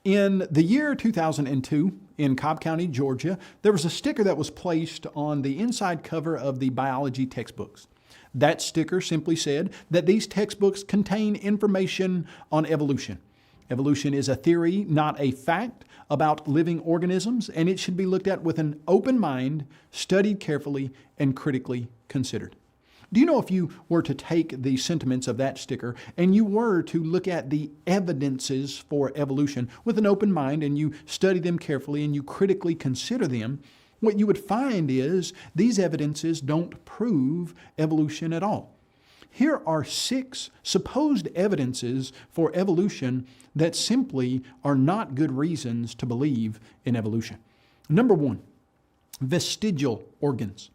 In the year 2002, in Cobb County, Georgia, there was a sticker that was placed on the inside cover of the biology textbooks. That sticker simply said that these textbooks contain information on evolution. Evolution is a theory, not a fact, about living organisms, and it should be looked at with an open mind, studied carefully, and critically considered. Do you know if you were to take the sentiments of that sticker and you were to look at the evidences for evolution with an open mind and you study them carefully and you critically consider them, what you would find is these evidences don't prove evolution at all. Here are 6 supposed evidences for evolution that simply are not good reasons to believe in evolution. Number 1, vestigial organs.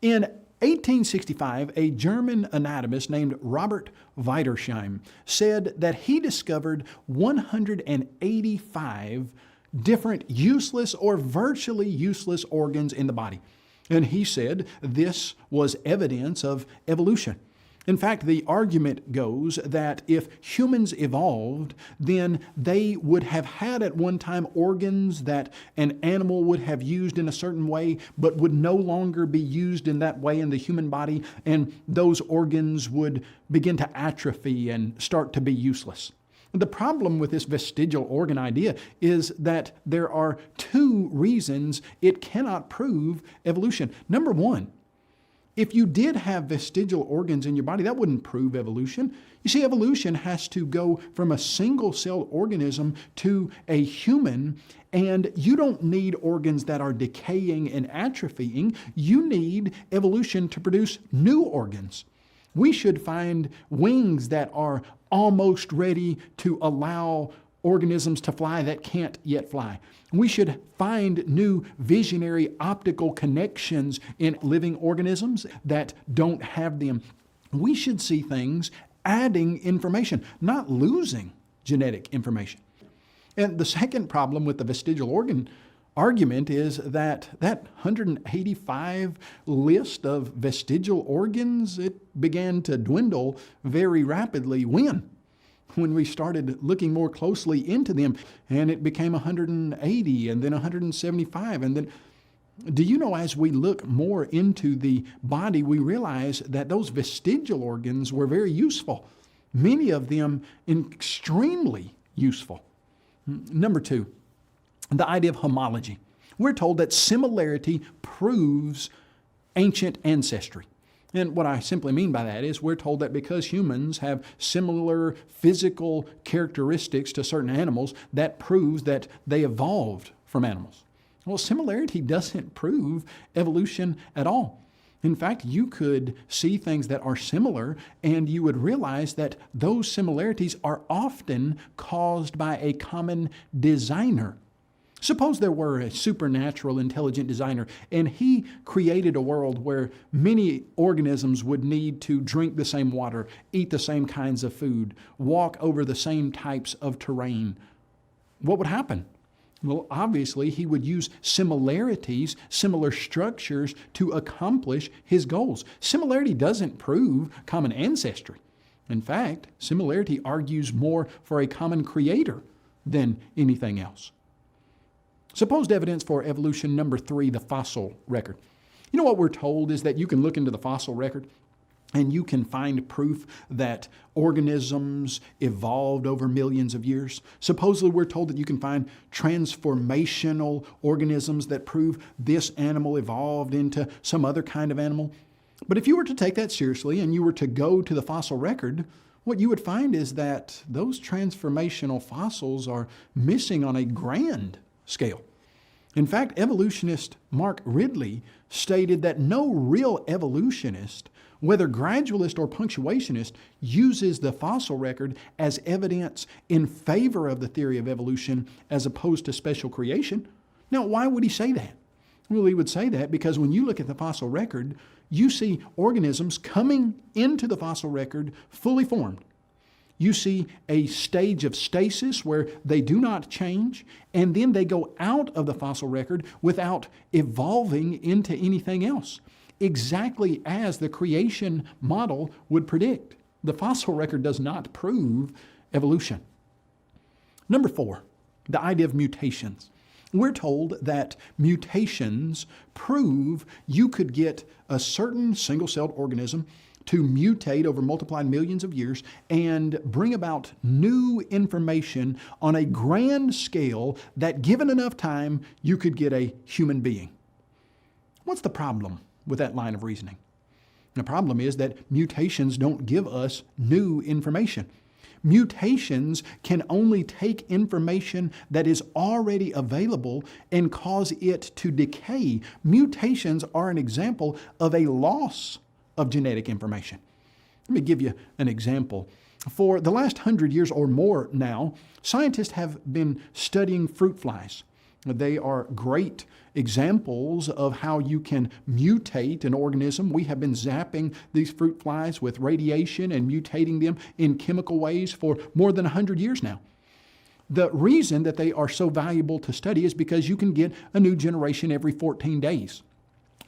In 1865, a German anatomist named Robert Wiedersheim said that he discovered 185 different useless or virtually useless organs in the body. And he said this was evidence of evolution. In fact, the argument goes that if humans evolved, then they would have had at one time organs that an animal would have used in a certain way, but would no longer be used in that way in the human body, and those organs would begin to atrophy and start to be useless. The problem with this vestigial organ idea is that there are 2 reasons it cannot prove evolution. Number 1, if you did have vestigial organs in your body, that wouldn't prove evolution. You see, evolution has to go from a single-celled organism to a human, and you don't need organs that are decaying and atrophying. You need evolution to produce new organs. We should find wings that are almost ready to allow organisms to fly that can't yet fly. We should find new visionary optical connections in living organisms that don't have them. We should see things adding information, not losing genetic information. And the second problem with the vestigial organ argument is that 185 list of vestigial organs, it began to dwindle very rapidly. When we started looking more closely into them, and it became 180 and then 175. And then, do you know, as we look more into the body, we realize that those vestigial organs were very useful. Many of them extremely useful. Number 2, the idea of homology. We're told that similarity proves ancient ancestry. And what I simply mean by that is we're told that because humans have similar physical characteristics to certain animals, that proves that they evolved from animals. Well, similarity doesn't prove evolution at all. In fact, you could see things that are similar and you would realize that those similarities are often caused by a common designer. Suppose there were a supernatural intelligent designer and he created a world where many organisms would need to drink the same water, eat the same kinds of food, walk over the same types of terrain. What would happen? Well, obviously, he would use similarities, similar structures to accomplish his goals. Similarity doesn't prove common ancestry. In fact, similarity argues more for a common creator than anything else. Supposed evidence for evolution number 3, the fossil record. You know what we're told is that you can look into the fossil record and you can find proof that organisms evolved over millions of years. Supposedly we're told that you can find transformational organisms that prove this animal evolved into some other kind of animal. But if you were to take that seriously and you were to go to the fossil record, what you would find is that those transformational fossils are missing on a grand scale. In fact, evolutionist Mark Ridley stated that no real evolutionist, whether gradualist or punctuationist, uses the fossil record as evidence in favor of the theory of evolution as opposed to special creation. Now, why would he say that? Well, he would say that because when you look at the fossil record, you see organisms coming into the fossil record fully formed. You see a stage of stasis where they do not change, and then they go out of the fossil record without evolving into anything else, exactly as the creation model would predict. The fossil record does not prove evolution. Number 4, the idea of mutations. We're told that mutations prove you could get a certain single-celled organism to mutate over multiplied millions of years and bring about new information on a grand scale that, given enough time, you could get a human being. What's the problem with that line of reasoning? The problem is that mutations don't give us new information. Mutations can only take information that is already available and cause it to decay. Mutations are an example of a loss of genetic information. Let me give you an example. For the last 100 years or more now, scientists have been studying fruit flies. They are great examples of how you can mutate an organism. We have been zapping these fruit flies with radiation and mutating them in chemical ways for more than 100 years now. The reason that they are so valuable to study is because you can get a new generation every 14 days.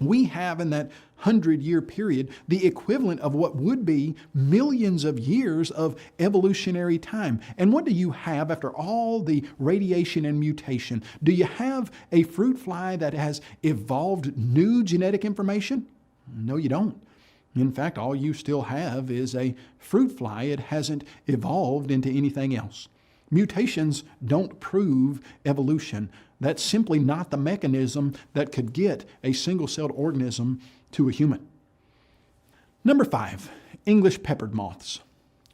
We have in that 100-year period the equivalent of what would be millions of years of evolutionary time. And what do you have after all the radiation and mutation? Do you have a fruit fly that has evolved new genetic information? No, you don't. In fact, all you still have is a fruit fly. It hasn't evolved into anything else. Mutations don't prove evolution. That's simply not the mechanism that could get a single-celled organism to a human. Number 5, English peppered moths.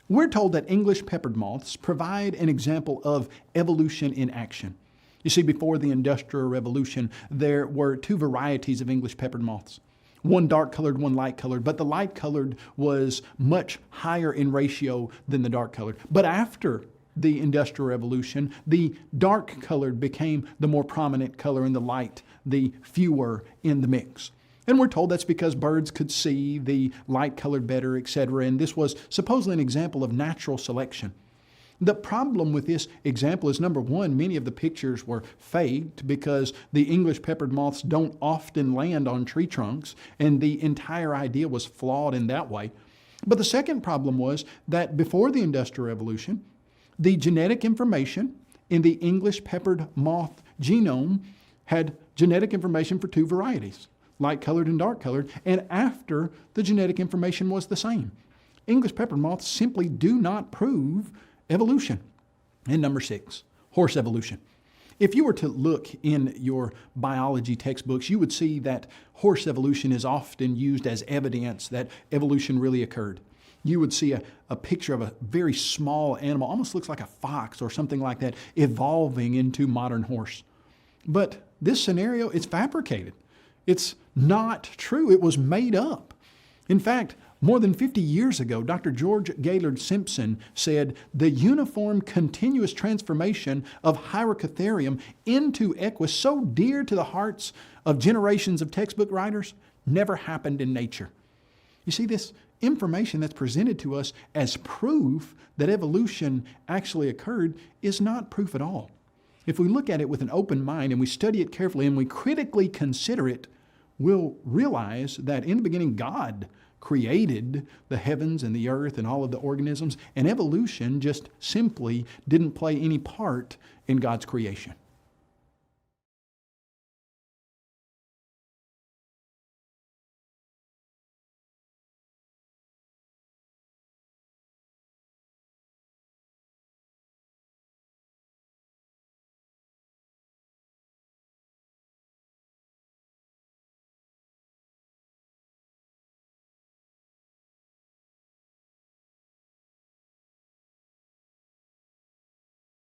We're told that English peppered moths provide an example of evolution in action. You see, before the Industrial Revolution, there were 2 varieties of English peppered moths. One dark-colored, one light-colored, but the light-colored was much higher in ratio than the dark-colored. But after the Industrial Revolution, the dark-colored became the more prominent color and the light, the fewer in the mix. And we're told that's because birds could see the light-colored better, etc. And this was supposedly an example of natural selection. The problem with this example is, number one, many of the pictures were faked because the English peppered moths don't often land on tree trunks, and the entire idea was flawed in that way. But the second problem was that before the Industrial Revolution, the genetic information in the English peppered moth genome had genetic information for 2 varieties, light-colored and dark-colored, and after the genetic information was the same. English peppered moths simply do not prove evolution. And number 6, horse evolution. If you were to look in your biology textbooks, you would see that horse evolution is often used as evidence that evolution really occurred. You would see a picture of a very small animal, almost looks like a fox or something like that, evolving into modern horse. But this scenario, it's fabricated. It's not true. It was made up. In fact, more than 50 years ago, Dr. George Gaylord Simpson said the uniform continuous transformation of Hyracotherium into Equus, so dear to the hearts of generations of textbook writers, never happened in nature. You see, this information that's presented to us as proof that evolution actually occurred is not proof at all. If we look at it with an open mind and we study it carefully and we critically consider it, we'll realize that in the beginning God created the heavens and the earth and all of the organisms, and evolution just simply didn't play any part in God's creation.